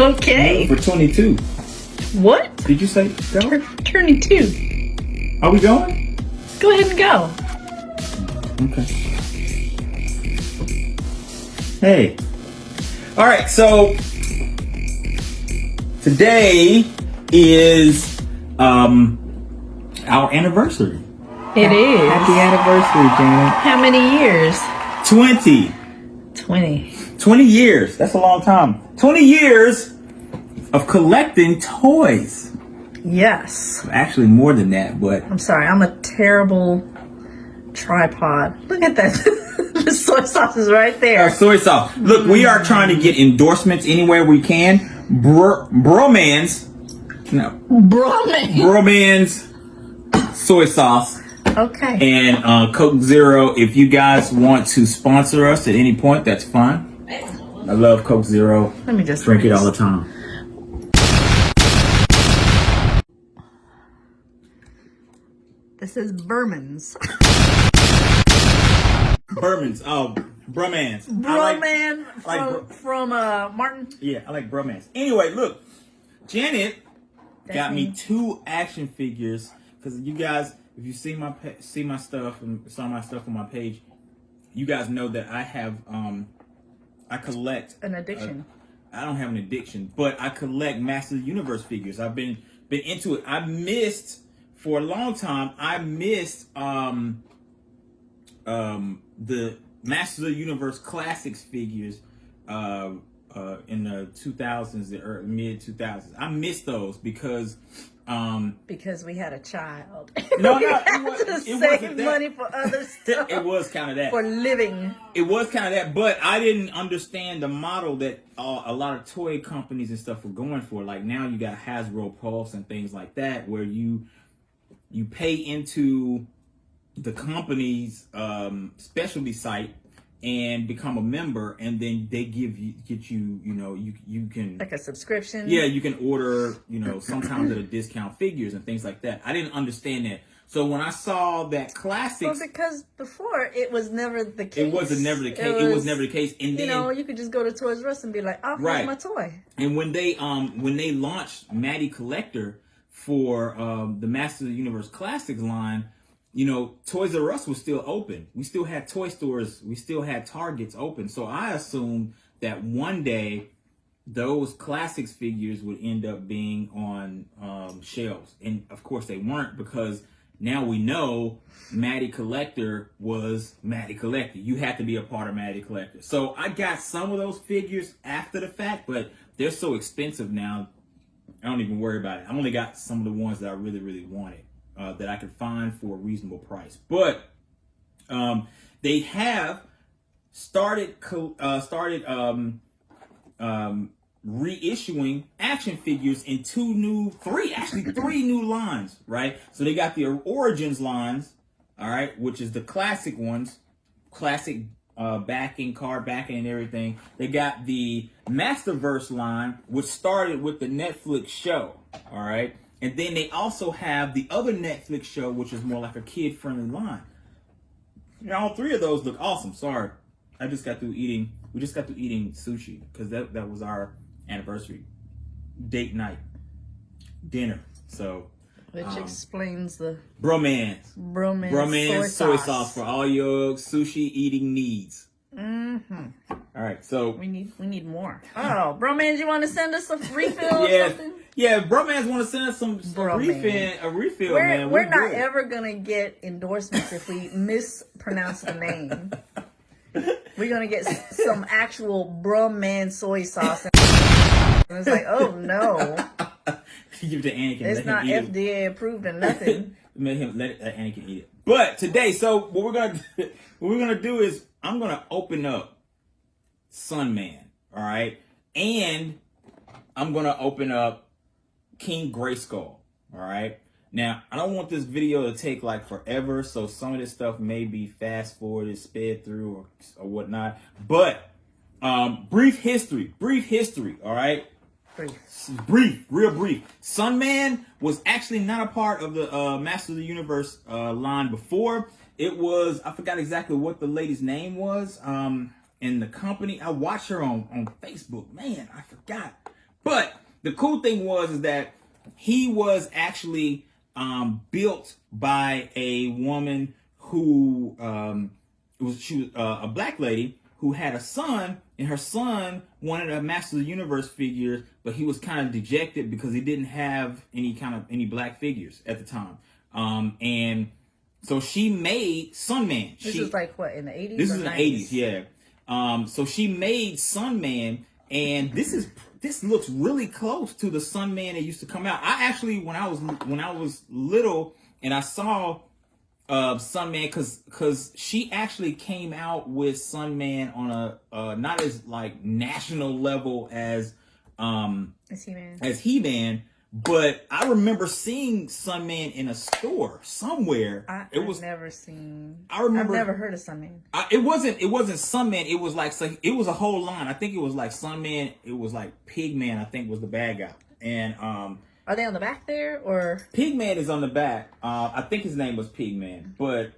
Okay. For 22. What? Did you say go? Turning 2. Are we going? Go ahead and go. Okay. Hey. All right, so today is our anniversary. It is. Happy anniversary, Janet. How many years? 20. 20. 20 years. That's a long time. 20 years of collecting toys. Yes. Actually, more than that, but I'm sorry. I'm a terrible tripod. Look at that. The soy sauce is right there. soy sauce. Look, we are trying to get endorsements anywhere we can. Bromans. No. Bromans soy sauce. Okay. And Coke Zero. If you guys want to sponsor us at any point, that's fine. I love Coke Zero. Let me just drink it all the time. This is Berman's. Berman's. Oh, Bromans. Broman from Martin. Yeah, I like Bromans. Anyway, look. Janet got me 2 action figures. Because you guys, if you see my stuff and saw my stuff on my page, you guys know that I have I collect an addiction. I don't have an addiction, but I collect Master of the Universe figures. I've been into it. I missed for a long time. I missed the Masters of the Universe Classics figures in the 2000s or mid 2000s. I missed those because we had a child. No, we no, had to save money for other stuff. It was kind of that for living. It was kind of that, but I didn't understand the model that a lot of toy companies and stuff were going for. Like now, you got Hasbro Pulse and things like that, where you pay into the company's specialty site and become a member, and then they get you you can like a subscription. Yeah, you can order sometimes at a discount figures and things like that. I didn't understand that. So when I saw that classics, well, because before it was never the case. It was never the case. And then you could just go to Toys R Us and be like, "Oh, here's my toy." And when they launched Matty Collector for the Masters of the Universe Classics line, Toys R Us was still open. We still had toy stores. We still had Targets open. So I assumed that one day those classics figures would end up being on shelves. And of course they weren't, because now we know Matty Collector was Matty Collector. You had to be a part of Matty Collector. So I got some of those figures after the fact, but they're so expensive now, I don't even worry about it. I only got some of the ones that I really, really wanted. That I could find for a reasonable price. But they have started reissuing action figures in three new lines, right? So they got the Origins lines, all right, which is the classic ones, classic backing, card backing and everything. They got the Masterverse line, which started with the Netflix show, all right? And then they also have the other Netflix show, which is more like a kid-friendly line. All 3 of those look awesome. Sorry, we just got through eating sushi because that was our anniversary date night dinner. So, which explains the bromance soy sauce for all your sushi eating needs. Mm-hmm. All right, so we need more. Oh, Bromans, you want to send us a refill or something? Yeah, Bromans want to send us a refill, man. We're not ever gonna get endorsements if we mispronounce the name. We're gonna get some actual Broman soy sauce. And it's like, oh no, give it to Anakin. It's not FDA approved or nothing. Let Anakin eat it. But today, so what we're gonna do is I'm gonna open up Sunman, all right, and I'm gonna open up King Grayskull, all right. Now, I don't want this video to take like forever, so some of this stuff may be fast forwarded, sped through, or whatnot. But brief history, all right. Real brief. Sunman was actually not a part of the Master of the Universe line before. It was, I forgot exactly what the lady's name was in the company. I watched her on Facebook. Man, I forgot. But the cool thing is that he was actually built by a woman who she was a black lady who had a son, and her son wanted a Master of the Universe figure, but he was kind of dejected because he didn't have any black figures at the time. And so she made Sunman. This is like what, in the 80s? This or is in the 90s? 80s, yeah. So she made Sunman, and this looks really close to the Sunman that used to come out. I actually, when I was little, and I saw Sunman, because she actually came out with Sunman on a not as like national level as He-Man, but I remember seeing Sunman in a store somewhere. I've never seen. I remember. I've never heard of Sunman. It wasn't Sunman. It was like, so it was a whole line. I think it was like Sunman. It was like Pigman, I think, was the bad guy. And are they on the back there, or Pigman is on the back? I think his name was Pigman, but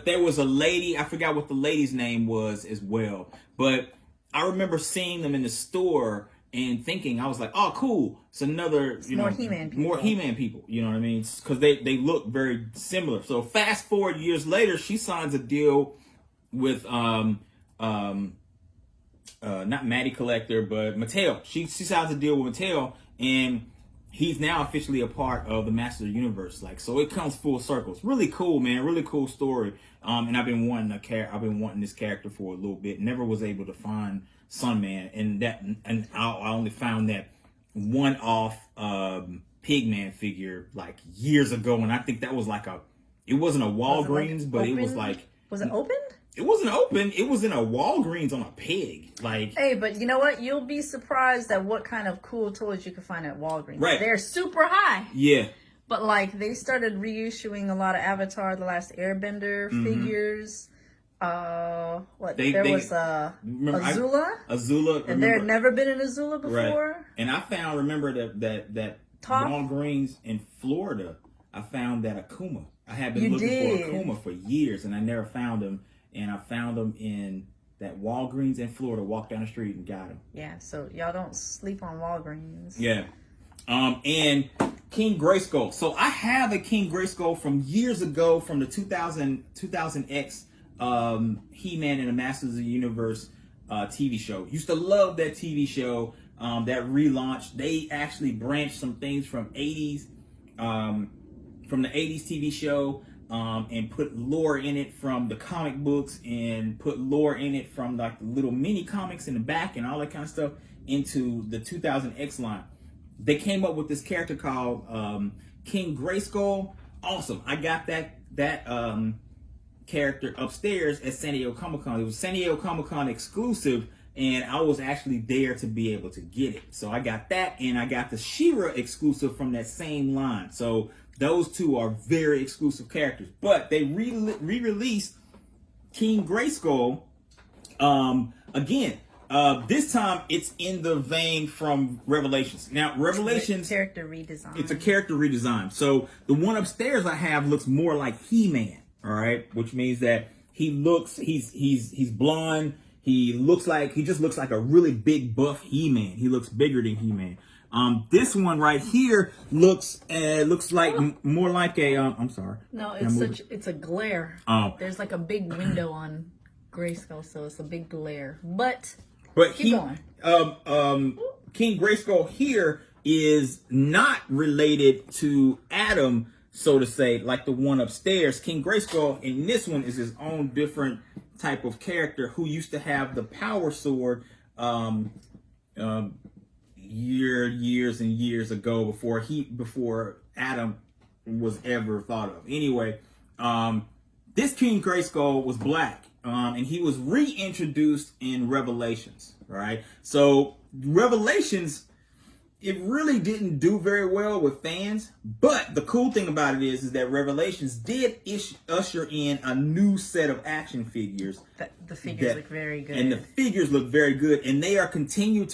there was a lady. I forgot what the lady's name was as well. But I remember seeing them in the store and thinking, I was like, oh, cool. It's another, more He-Man people. More He-Man people, you know what I mean? Because they look very similar. So fast forward years later, she signs a deal with not Matty Collector, but Mattel. She signs a deal with Mattel, and he's now officially a part of the Master of the Universe. Like, so it comes full circle. It's really cool, man. Really cool story. And I've been wanting this character for a little bit. Never was able to find Sunman, and I only found that one-off Pigman figure like years ago, and I think that was like it wasn't a Walgreens, but it was like, was it opened? It wasn't open. It was in a Walgreens on a pig. Like, hey, but you know what? You'll be surprised at what kind of cool toys you can find at Walgreens. Right. They're super high. Yeah. But like, they started reissuing a lot of Avatar: The Last Airbender figures. There was Azula. Azula. And there had never been an Azula before. Right. And I remember that Walgreens in Florida, I found that Akuma. I had been looking for Akuma for years, and I never found him. And I found him in that Walgreens in Florida. Walked down the street and got him. Yeah, so y'all don't sleep on Walgreens. Yeah. And King Grayskull. So I have a King Grayskull from years ago, from the 2000X He-Man and the Masters of the Universe TV show. Used to love that TV show, that relaunch. They actually branched some things from the 80s TV show, and put lore in it from the comic books, and put lore in it from like the little mini comics in the back and all that kind of stuff into the 2000X line. They came up with this character called King Grayskull. Awesome. I got that character upstairs at San Diego Comic-Con. It was San Diego Comic-Con exclusive, and I was actually there to be able to get it. So I got that, and I got the She-Ra exclusive from that same line. So those two are very exclusive characters. But they re-released King Grayskull again. This time it's in the vein from Revelations. Now, Revelations, character redesign. It's a character redesign. So the one upstairs I have looks more like He-Man. All right, which means that he's blonde. He just looks like a really big buff He-Man. He looks bigger than He-Man. This one right here looks like more like a I'm sorry. No, it's a glare. There's like a big window on Grayskull, so it's a big glare. But keep going. King Grayskull here is not related to Adam, so to say, like the one upstairs. King Grayskull in this one is his own different type of character who used to have the power sword years and years ago, before Adam was ever thought of. Anyway, this King Grayskull was black, and he was reintroduced in Revelations. Right, so Revelations, it really didn't do very well with fans, but the cool thing about it is that Revelations did usher in a new set of action figures. The figures look very good. And the figures look very good, and they're continuing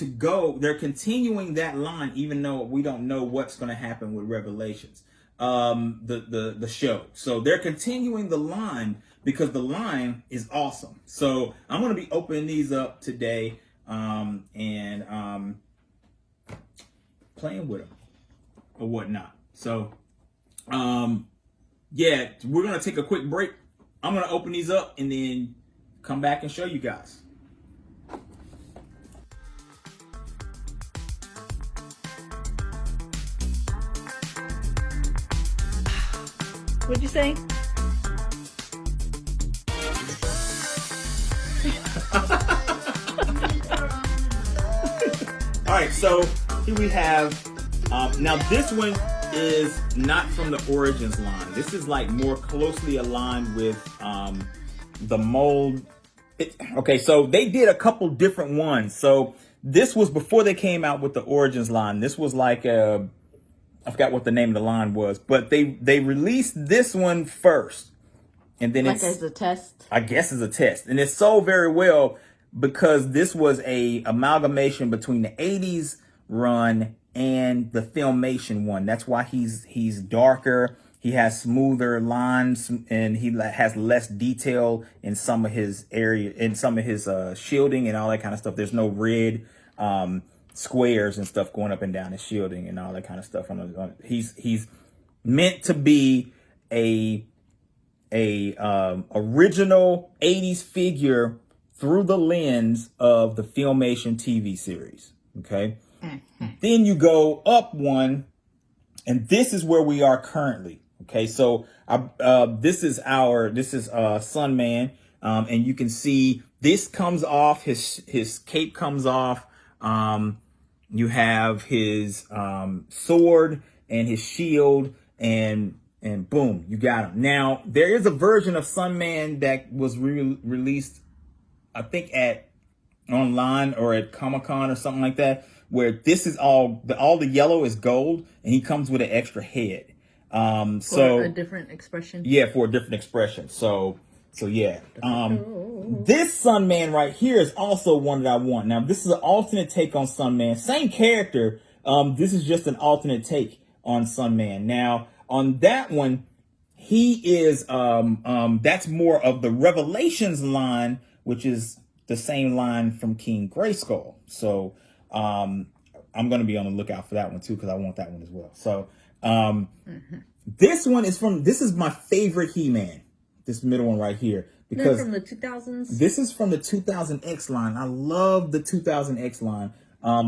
that line, even though we don't know what's going to happen with Revelations, the show. So they're continuing the line because the line is awesome. So I'm going to be opening these up today, and playing with them or whatnot. So, yeah, we're gonna take a quick break. I'm gonna open these up and then come back and show you guys. What'd you say? All right, so here we have. Now this one is not from the Origins line. This is like more closely aligned with the mold. Okay, so they did a couple different ones. So this was before they came out with the Origins line. This was like I forgot what the name of the line was, but they released this one first, and then Like it's as a test. I guess as a test, and it sold very well because this was a amalgamation between the 80s run and the Filmation one. That's why he's darker. He has smoother lines, and he has less detail in some of his shielding and all that kind of stuff. There's no red squares and stuff going up and down his shielding and all that kind of stuff. He's meant to be a original 80s figure through the lens of the Filmation TV series. Okay. Then you go up one, and this is where we are currently. Okay, so this is Sunman, and you can see this comes off, his cape comes off. You have his sword and his shield, and boom, you got him. Now there is a version of Sunman that was released, I think at online or at Comic-Con or something like that, where this is all the yellow is gold, and he comes with an extra head. For a different expression. Yeah, for a different expression. So yeah. This Sunman right here is also one that I want. Now, this is an alternate take on Sunman. Same character. This is just an alternate take on Sunman. Now, on that one, he is that's more of the Revelations line, which is the same line from King Grayskull. So I'm going to be on the lookout for that one too, because I want that one as well. So this is my favorite He-Man, this middle one right here, because from the 2000s. This is from the 2000X line. I love the 2000X line.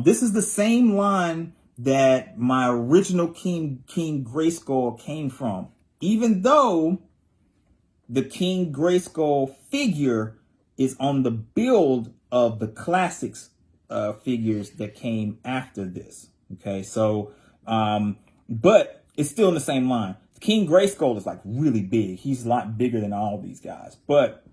This is the same line that my original King Grayskull came from, even though the King Grayskull figure is on the build of the classics figures that came after this. Okay, so but it's still in the same line. King Grayskull is like really big. He's a lot bigger than all these guys. But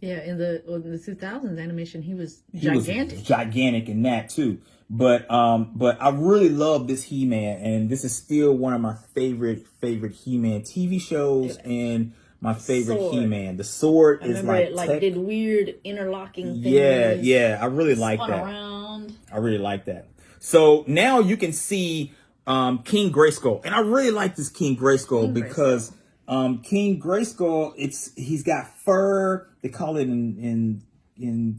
yeah, in the 2000s animation, he was gigantic. He was gigantic in that too. But I really love this He-Man, and this is still one of my favorite He-Man TV shows, and my favorite He-Man. The sword is like did weird interlocking Yeah, things. I really like that. Around. I really like that. So now you can see King Grayskull, and I really like this King Grayskull because King Grayskull, he's got fur. They call it in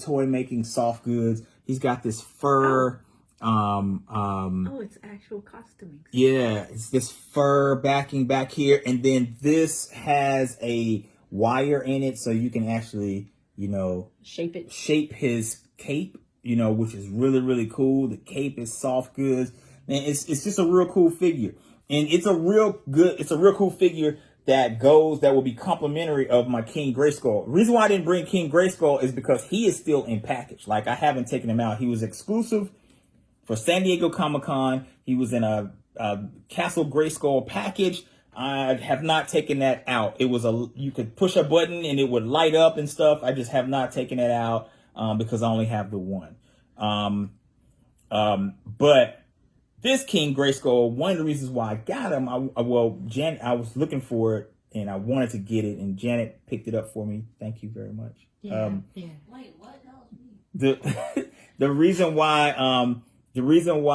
toy making soft goods. He's got this fur. It's actual costuming. Yeah, it's this fur backing back here, and then this has a wire in it, so you can actually, shape his cape, which is really, really cool. The cape is soft goods. Man, it's just a real cool figure, and it's a real cool figure that will be complimentary of my King Grayskull. The reason why I didn't bring King Grayskull is because he is still in package. Like, I haven't taken him out. He was exclusive for San Diego Comic-Con. He was in a Castle Grayskull package. I have not taken that out. It was you could push a button and it would light up and stuff. I just have not taken it out because I only have the one. But this King Grayskull, one of the reasons why I got him, I was looking for it and I wanted to get it, and Janet picked it up for me. Thank you very much. Yeah. Wait, what? That was me. The reason why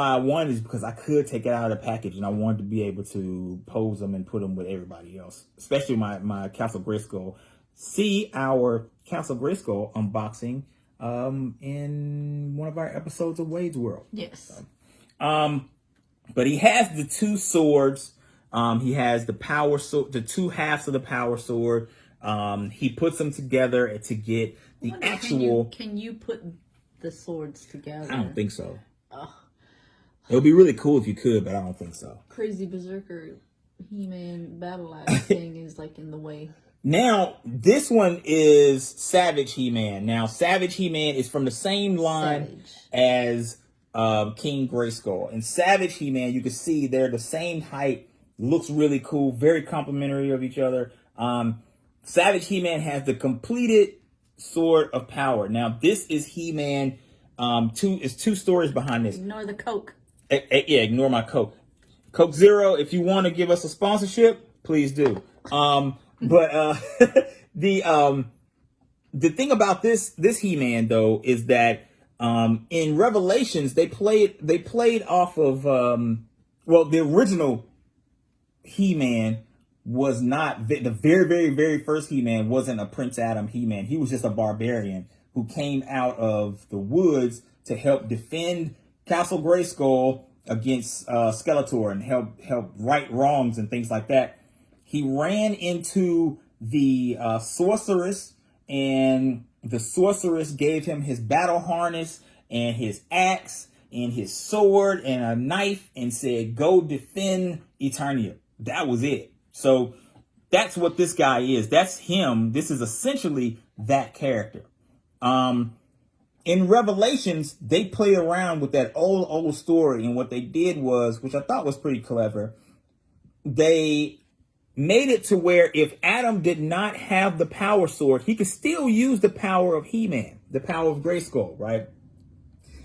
I wanted is because I could take it out of the package, and I wanted to be able to pose them and put them with everybody else, especially my Castle Grayskull. See our Castle Grayskull unboxing in one of our episodes of Wade's World. Yes. So, But he has the two swords. He has the power sword, the two halves of the power sword. He puts them together to get the actual. Can you put the swords together? I don't think so. It would be really cool if you could, but I don't think so. Crazy Berserker He-Man battle axe thing is like in the way. Now, this one is Savage He-Man. Now, Savage He-Man is from the same line as King Grayskull. And Savage He-Man, you can see they're the same height. Looks really cool. Very complimentary of each other. Savage He-Man has the completed Sword of Power. Now, this is He-Man. Two stories behind this. Ignore the Coke. Yeah, ignore my Coke. Coke Zero, if you want to give us a sponsorship, please do. But the thing about this He-Man though is that in Revelations they played off of the original He-Man was not the very first He-Man wasn't a Prince Adam He-Man. He was just a barbarian who came out of the woods to help defend Castle Grayskull against Skeletor and help right wrongs and things like that. He ran into the sorceress, and the sorceress gave him his battle harness and his axe and his sword and a knife and said, "Go defend Eternia." That was it. So that's what this guy is. That's him. This is essentially that character. In Revelations, they played around with that old story, and what they did was, which I thought was pretty clever, they made it to where if Adam did not have the power sword, he could still use the power of He-Man, the power of Grayskull, right?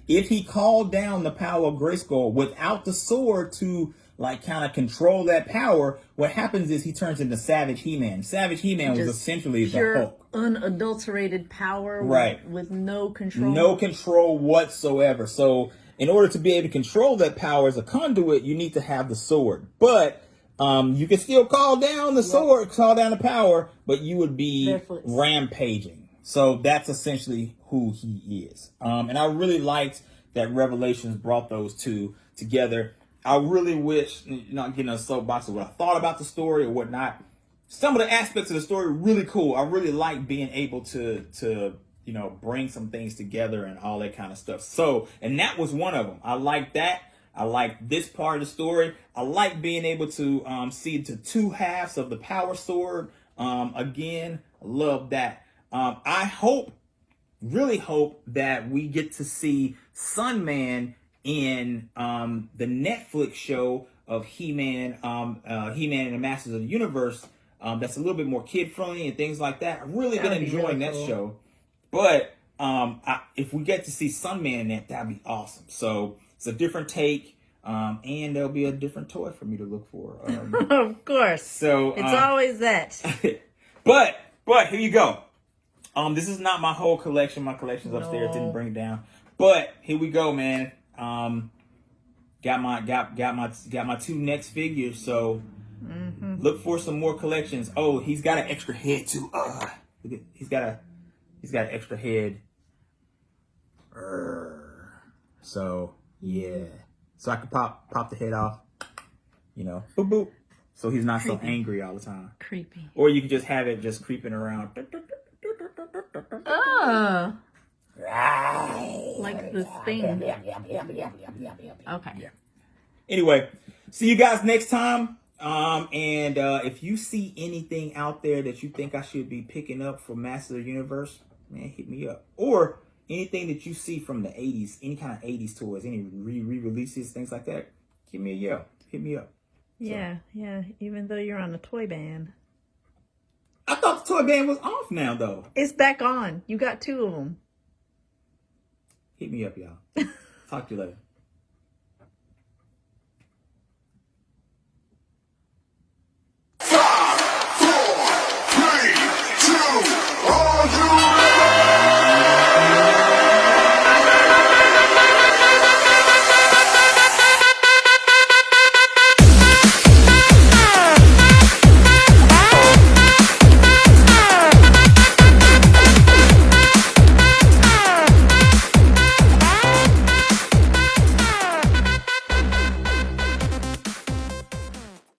If he called down the power of Grayskull without the sword to like kind of control that power, what happens is he turns into Savage He-Man. Savage He-Man was essentially the Hulk. Unadulterated power, right? With no control. No control whatsoever. So in order to be able to control that power as a conduit, you need to have the sword. But you can still call down the sword, call down the power, but you would be rampaging. So that's essentially who he is. And I really liked that Revelations brought those two together. I really wish, not getting a soapbox of what I thought about the story or whatnot. Some of the aspects of the story are really cool. I really like being able to bring some things together and all that kind of stuff. So, and that was one of them. I like that. I like this part of the story. I like being able to see the two halves of the power sword. Again, I love that. I really hope that we get to see Sunman in the Netflix show of He-Man, He-Man and the Masters of the Universe. That's a little bit more kid friendly and things like that. I've really been enjoying that show. But if we get to see Sunman in that, that'd be awesome. So it's a different take, and there'll be a different toy for me to look for. Of course. So it's always that. but here you go. This is not my whole collection. My collection's upstairs. Didn't bring it down. But here we go, man. Got my two next figures. So look for some more collections. Oh, he's got an extra head too. He's got an extra head. So yeah. So I could pop the head off. Boop boop. So he's not so angry all the time. Creepy. Or you could just have it just creeping around. Oh. Like the thing. Okay. Yeah. Anyway, see you guys next time. And if you see anything out there that you think I should be picking up for Master of the Universe, man, hit me up. Or anything that you see from the 80s, any kind of 80s toys, any re-releases, things like that, give me a yell. Hit me up. Yeah, even though you're on a toy ban. I thought the toy ban was off now, though. It's back on. You got two of them. Hit me up, y'all. Talk to you later.